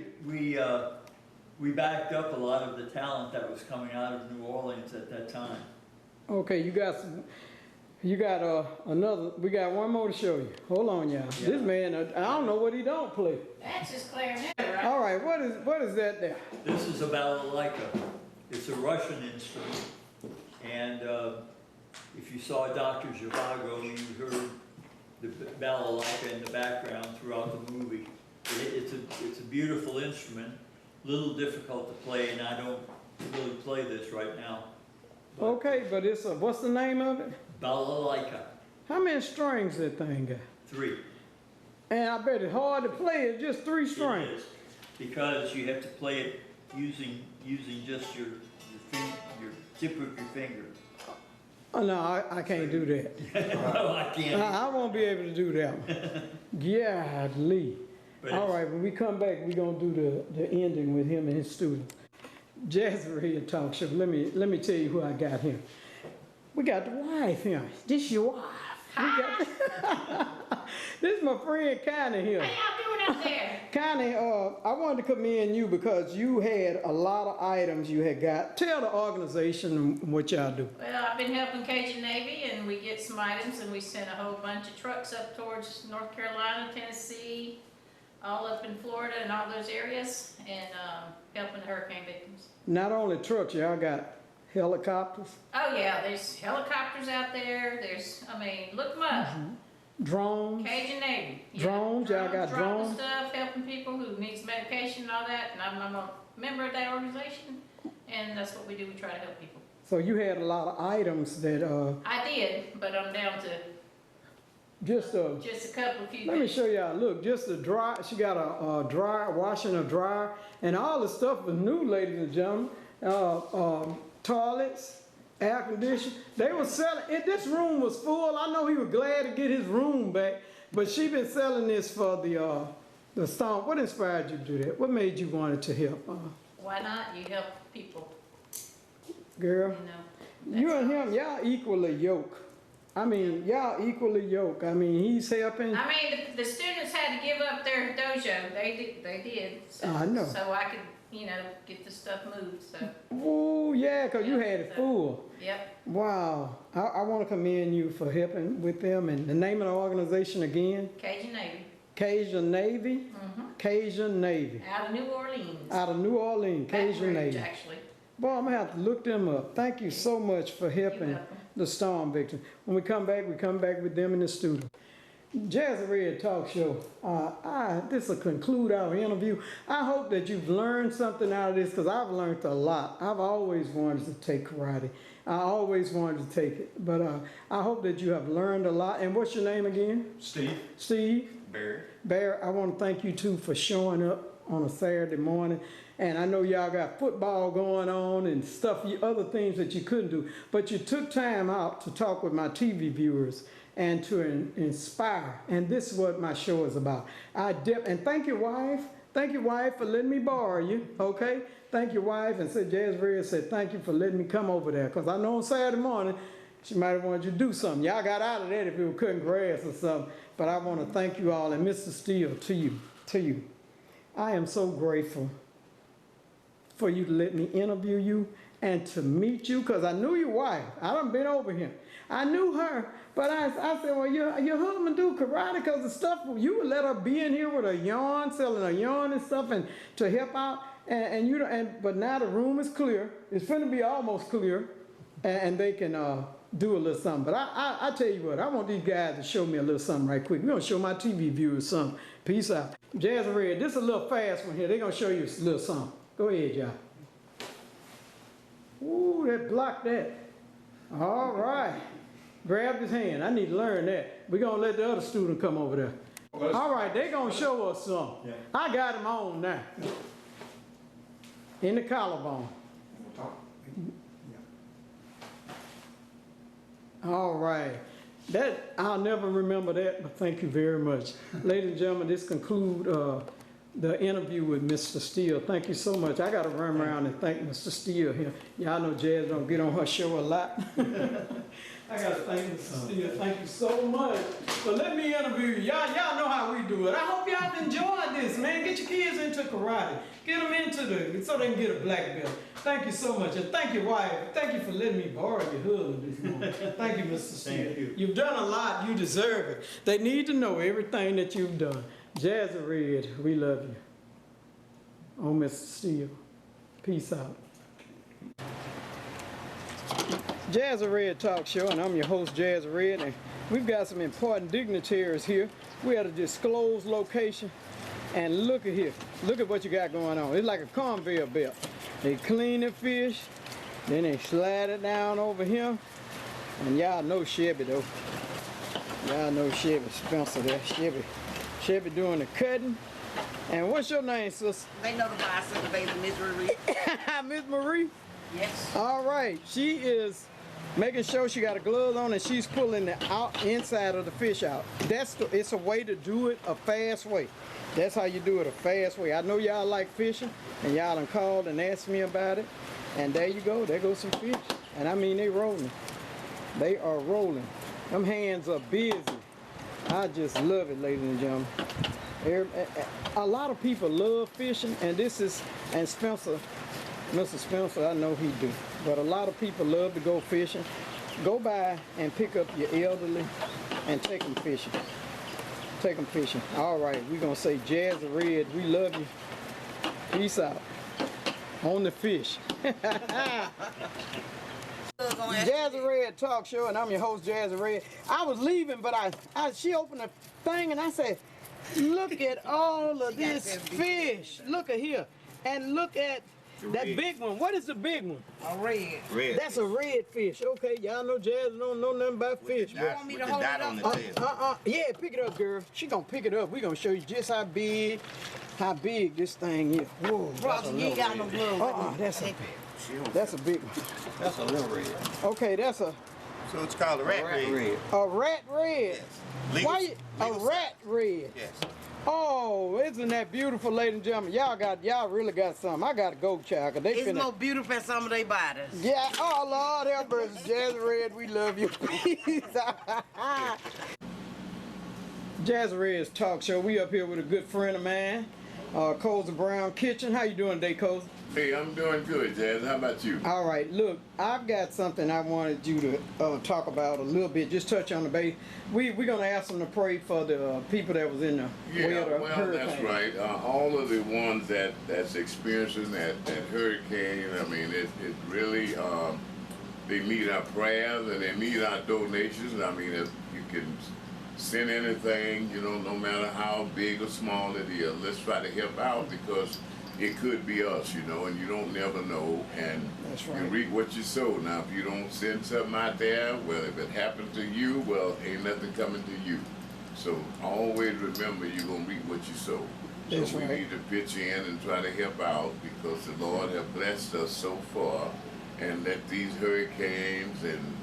We backed up a lot of the talent that was coming out of New Orleans at that time. Okay. You got another. We got one more to show you. Hold on, y'all. Yeah. This man, I don't know what he don't play. That's just clarinet, right? All right. What is that there? This is a balalaika. It's a Russian instrument, and if you saw Dr. Zhivago, you heard the balalaika in the background throughout the movie. It's a beautiful instrument, a little difficult to play, and I don't really play this right now. But Okay, but it's what's the name of it? balalaika, How many strings that thing got? 3. And I bet it's hard to play. It's just 3 It strings. is, because you have to play it using just your tip of your finger. Oh, no, I can't do that. No, I can't. I won't be able to do that one. Golly. But All it's- right, when we come back, we're going to do the ending with him and his student. Jazzy here talk show. Let me tell you who I got here. We got the wife here. This your wife. We got this is my friend Connie here. How y'all doing out there? Connie, I wanted to commend you because you had a lot of items you had got. Tell the organization what y'all do. Well, I've been helping Cajun Navy, and we get some items, and we sent a whole bunch of trucks up towards North Carolina, Tennessee, all up in Florida and all those areas, and helping the hurricane victims. Not only trucks, y'all got helicopters, Oh yeah, there's helicopters out there. Look them up. drones. Cajun Navy. Yeah, Drones, y'all got dropping drones? stuff, helping people who needs medication and all that. And I'm a member of that organization, and that's what we do. We try to help people. So you had a lot of items that I did, but I'm down to just just a couple, few let me things. show y'all. Look, just a dry. She got a dryer, washing a dryer, and all the stuff was new, ladies and gentlemen. Toilets, air conditioning. They were selling it. This room was full. I know he was glad to get his room back, but she been selling this for the storm. What inspired you to do that? What made you want to help? Why not? You help people, Girl, you know. you That's and all. him, y'all equally yoked. I mean, y'all equally yoked. I mean, he's helping. I mean, the students had to give up their dojo. They did. So, I know. So I could, get the stuff moved, so, Oh, yeah, because you had it full. yep. Wow. I want to commend you for helping with them. And the name of the organization again? Cajun Navy. Cajun Navy? Cajun Navy. Out of New Orleans. Out of New Orleans, Baton Cajun Rouge, Navy. actually. Boy, I'm going to have to look them up. Thank you so much for helping welcome. the storm victims. When we come back with them in the studio. Jazzy Red Talk Show. This will conclude our interview. I hope that you've learned something out of this because I've learned a lot. I've always wanted to take karate. I always wanted to take it. But I hope that you have learned a lot. And what's your name again? Steve. Steve? Barry. Bear, I want to thank you too for showing up on a Saturday morning. And I know y'all got football going on and stuff, other things that you couldn't do. But you took time out to talk with my TV viewers and to inspire. And this is what my show is about. And thank your wife. Thank your wife for letting me borrow you, okay? Thank your wife. And Jazzy Red said, thank you for letting me come over there. Because I know on Saturday morning, she might have wanted you to do something. Y'all got out of that if it was cutting grass or something. But I want to thank you all. And Mr. Steele, to you. I am so grateful for you to let me interview you and to meet you, because I knew your wife. I done been over here. I knew her, but I said, well, your husband do karate because the stuff, you would let her be in here with a yarn, selling a yarn and stuff, and to help out, but now the room is clear. It's finna be almost clear, and they can do a little something. But I tell you what, I want these guys to show me a little something right quick. We're gonna show my TV viewers something. Peace out. Jazzy Red, this is a little fast one here. They're gonna show you a little something. Go ahead, y'all. Ooh, that blocked that. All right. Grab his hand. I need to learn that. We're going to let the other student come over there. All right, they're going to show us something. Yeah. I got him on now. In the collarbone. All right. I'll never remember that, but thank you very much. Ladies and gentlemen, this concludes the interview with Mr. Steele. Thank you so much. I got to run around and thank Mr. Steele here. Y'all know Jazz don't get on her show a lot. I got to thank Mr. Steele. Thank you so much for letting me interview you. Y'all know how we do it. I hope y'all enjoyed this, man. Get your kids into karate. Get them into so they can get a black belt. Thank you so much. And thank your wife. Thank you for letting me borrow your husband this morning. Thank you, Mr. Steele. Thank you. You've done a lot. You deserve it. They need to know everything that you've done. Jazzy Red, we love you. Oh, Mr. Steele. Peace out. Jazzy Red Talk Show, and I'm your host, Jazzy Red, and we've got some important dignitaries here. We're at a disclosed location, and look at here. Look at what you got going on. It's like a conveyor belt. They clean the fish, then they slide it down over here, and y'all know Chevy, though. Y'all know Chevy, Spencer there, Chevy doing the cutting. And what's your name, sister? They know the bicycle baby, Miss Marie. Miss Marie? Yes. All right. She is making sure she got a glove on and she's pulling the inside of the fish out. It's a way to do it a fast way. That's how you do it a fast way. I know y'all like fishing and y'all done called and asked me about it. And there you go. There goes some fish. And I mean, they rolling. They are rolling. Them hands are busy. I just love it, ladies and gentlemen. A lot of people love fishing, and Spencer, Mr. Spencer, I know he do. But a lot of people love to go fishing. Go by and pick up your elderly and take them fishing. Take them fishing. All right, we're going to say Jazzy Red, we love you. Peace out. On the fish. Jazzy Red Talk Show, and I'm your host, Jazzy Red. I was leaving, but she opened the thing, and I said, look at all of this fish. Look at here. And look at that big one. What is the big one? A red. Red. That's a red fish. Okay, y'all know Jazzy don't know nothing about fish. You want me to hold it on up? the tail. Yeah, pick it up, girl. She gonna pick it up. We gonna show you just how big this thing is. Whoa. Roger, you ain't got no gloves. That's a big one. That's a little red. Okay, that's a So it's called a rat red. rat red. Yes. Legal, Why a legal rat red? Yes. Oh, isn't that beautiful, ladies and gentlemen? Y'all really got something. I gotta go, child, 'cause they It's finna. more beautiful than some of their bodies. Yeah, oh Lord have mercy, Jazzy Red, we love you. Peace. Jazzy Red's talk show. We up here with a good friend of mine, Cozy Brown Kitchen. How you doing today, Cozy? Hey, I'm doing good, Jazz. How about you? All right, look, I've got something I wanted you to talk about a little bit. Just touch on the base. We're gonna ask them to pray for the people that was in the way of the Well, hurricane. that's right. All of the ones that's experiencing that hurricane, I mean, it really, they need our prayers and they need our donations. I mean, if you can send anything, you know, no matter how big or small it is, let's try to help out because it could be us, you know, and you don't never know, and That's you right. reap what you sow. Now, if you don't send something out there, well, if it happened to you, well, ain't nothing coming to you. So always remember you're going to reap what you sow. That's So we right. need to pitch in and try to help out because the Lord has blessed us so far, and let these hurricanes and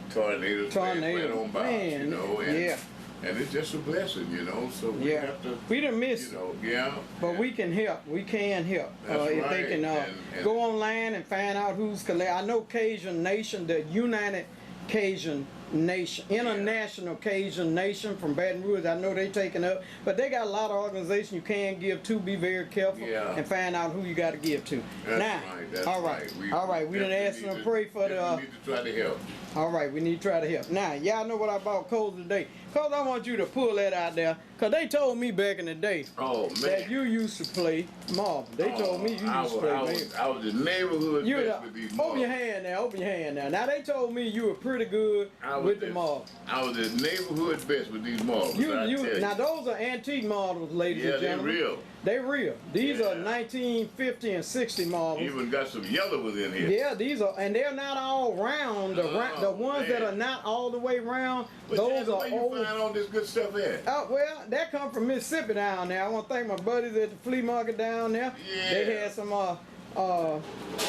tornadoes right on by, man, you know, and, yeah. and it's just a blessing, you know, so we Yeah. have to, We done missed you know, yeah. But and- we can help. We can help. That's If they right. can And- go online and find out who's collect. I know Cajun Nation, the United Cajun Nation, International Cajun Nation from Baton Rouge. I know they taking up, but they got a lot of organizations you can give to. Be very careful Yeah. and find out who you got to give to. That's now, right, that's all right, right. all right. We done definitely asked them need to pray for the. definitely need to try to help. All right, we need to try to help. Now, y'all know what I bought Cozy today. Cause I want you to pull that out there. Cause they told me back in the day Oh, that man. you used to play marble. They told me you used to play marble. I was the neighborhood You best with these open your marbles. hand now, open your hand now. Now they told me you were pretty good with the marble. I was the neighborhood best with these marbles. I tell you. Now those are antique marbles, ladies Yeah, and they're gentlemen. real. They real. These are Yeah. 1950 and 60 marbles. Even got some yellow ones in here. Yeah, these are, and they're not all round. The ones that man. are not all the way round, But those Jazz, are where you old. find all this good stuff at? Well, that come from Mississippi down there. I want to thank my buddies at the flea market down there. Yeah. They had some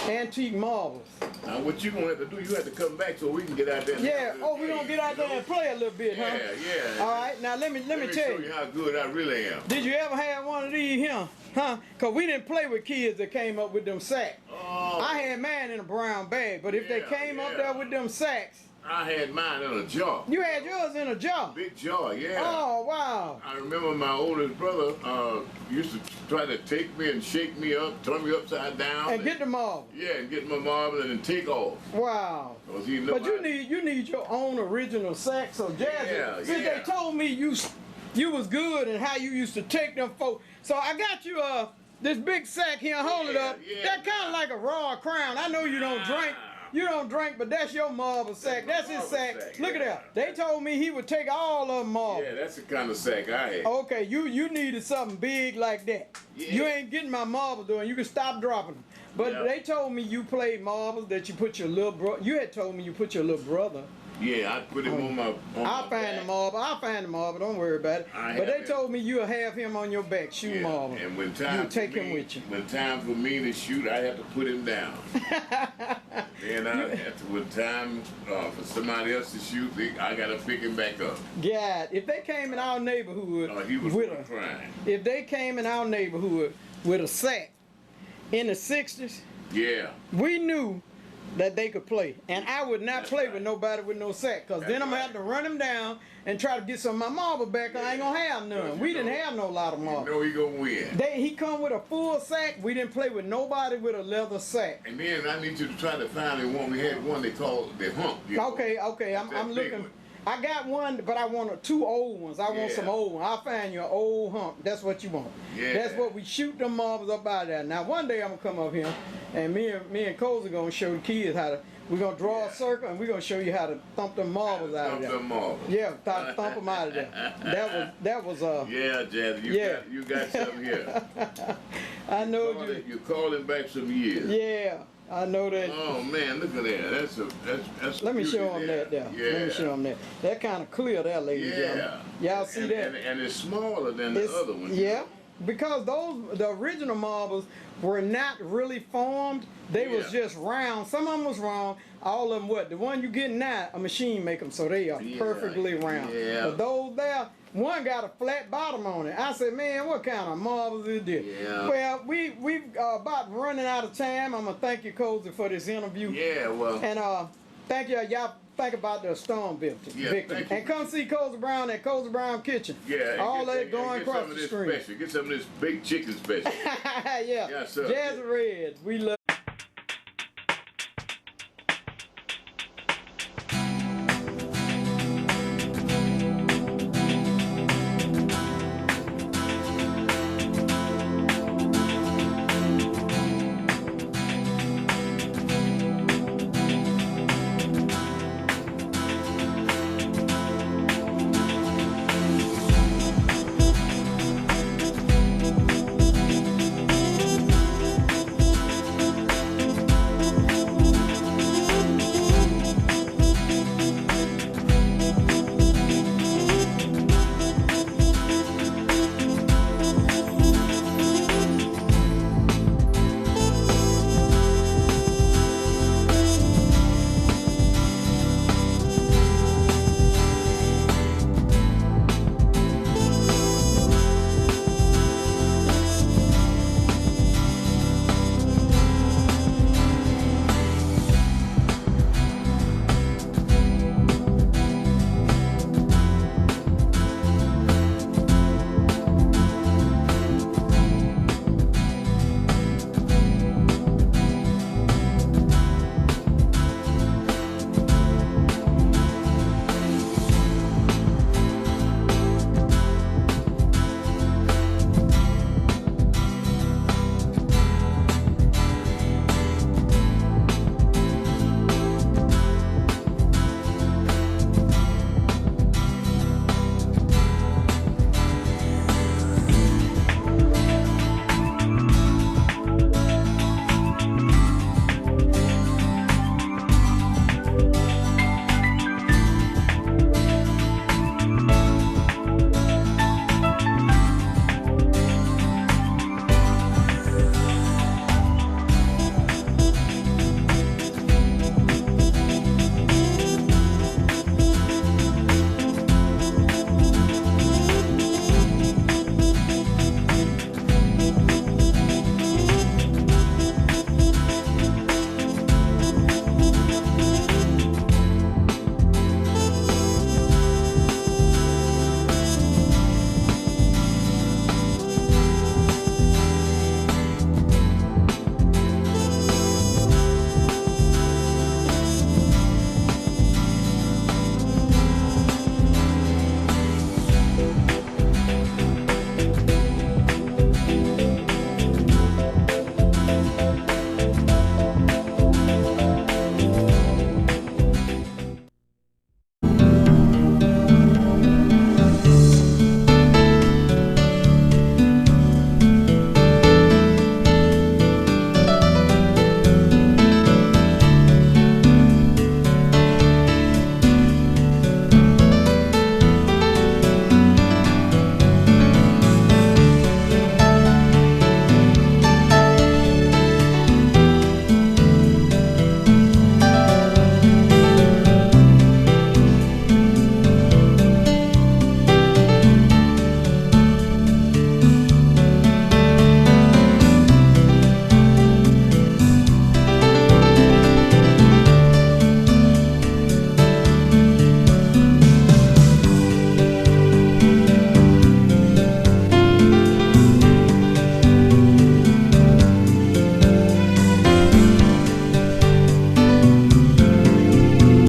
antique marbles. Now, what you gonna have to do, you have to come back so we can get out there. and Yeah. have Oh, this we're gonna game, get out you there know? and play a little bit, huh? Yeah. All right. Now let me Let me tell show you. you how good I really am. Did you ever have one of these here? Huh? Cause we didn't play with kids that came up with them sacks. Oh, I had mine in a brown bag, but if they Yeah, came up yeah. there with them sacks, I had mine in a jar. you had yours in a jar. Big jar, yeah. Oh wow. I remember my oldest brother used to try to take me and shake me up, turn me upside down. And get the marble. Yeah, and get my marble and then take off. Wow. 'Cause he know But you need your own original sack. So Jazzy, Yeah, since yeah. they told me you was good and how you used to take them folks, so I got you this big sack here. Hold it Yeah, up. yeah. That kind of like a raw crown. I know you don't drink. You don't drink, but that's your marble sack. my That's his marble sack. sack, Look at yeah. that. They told me he would take all of them marble. Yeah, that's the kind of sack I had. Okay, you needed something big like that. Yeah. You ain't getting my marbles doing. You can stop dropping them. But Yeah. they told me you played marbles, that you put your little brother. You had told me you put your little brother. Yeah, I put him on my I'll find back. the marble. I'll find the marble. Don't worry about it. I But have they it. told me you'll have him on your back, shoot Yeah, marble. and when You time would take for him me, with you. when time for me to shoot, I have to put him down. Then I have to, when time for somebody else to shoot, I gotta pick him back up. God, if they came in our neighborhood He was with really a, crying. if they came in our neighborhood with a sack in the 60s, Yeah. we knew that they could play. And I would not That's play right. with nobody with no sack, because then That's I'm going to right. have to run him down and try to get some of my marble back. I ain't going to have none. Because We you didn't know- have no lot of You marble. know he gonna win. He come with a full sack. We didn't play with nobody with a leather sack. And then I need you to try to find the one we had one they called the hump. you know? Okay, That I'm big looking. one. I got one, but I want two old ones. I want Yeah. some old ones. I'll find you an old hump. That's what you want. Yeah. That's what we shoot them marbles up out there. Now one day I'm gonna come up here, and me and Cozy gonna show the kids how to. We're gonna draw a circle, and we're gonna show you how to thump them marbles out of Thump there. them marbles. Yeah, thump them out of there. That was Yeah, Jazzy, Yeah. you got something here. I know you. You calling back some years. Yeah, I know that. Oh man, look at that. That's. Let me beauty show them that there. Yeah. Let me show them that. That kind of clear there, ladies and Yeah. gentlemen. Y'all see and, that? And it's smaller than the other one. Yeah. because the original marbles were not really formed. They was Yeah. just round. Some of them was round. All of them what? The one you get now, a machine make them so they are Yeah, perfectly round. yeah. But those there, one got a flat bottom on it. I said, man, what kind of marbles is this? Yeah. Well, we about running out of time. I'm gonna thank you, Cozy, for this interview. Yeah, well, And thank y'all think about the storm victim. Yeah, thank you. And come see Cozy Brown at Cozy Brown Kitchen. yeah. and All get- that and going get across some of the this screen. special. Get some of this big chicken special. Yeah. Yes, sir. Jazzy Reds. We love